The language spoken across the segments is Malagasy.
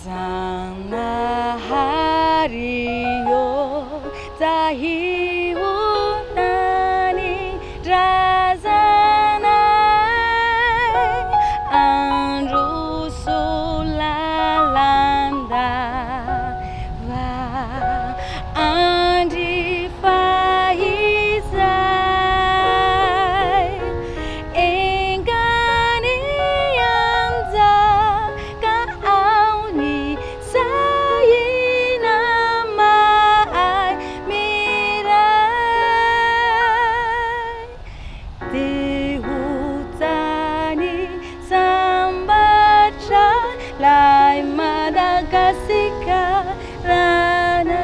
Sana hariyo tahiunani razanai anrusulalanda va andifahizai engani yanza ka auni sayina mai mirai dihutani sambaca lai Madagasikar rana.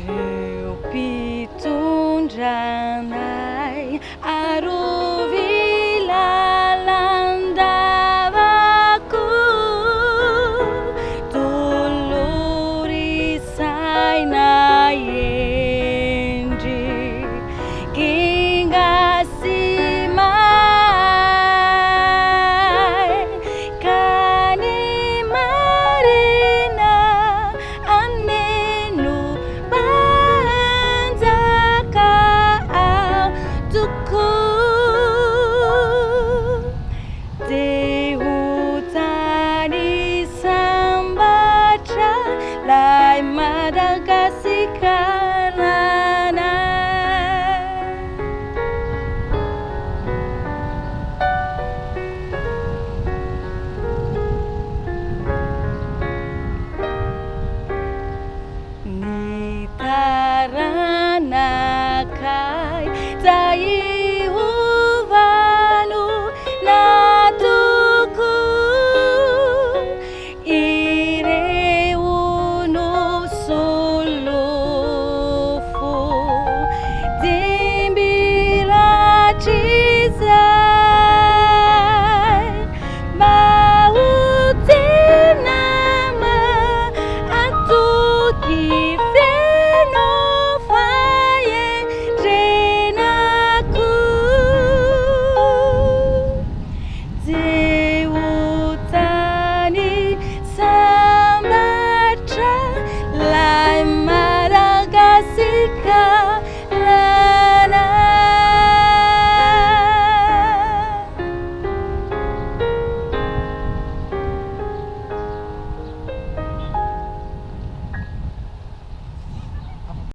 Reo pitundranai aruvilalandavaku tulurisai naiendi kingasimai kani marina anenu banzaka tuku dihutani sambaca lai Madagasikar rana. Nitarana kai tai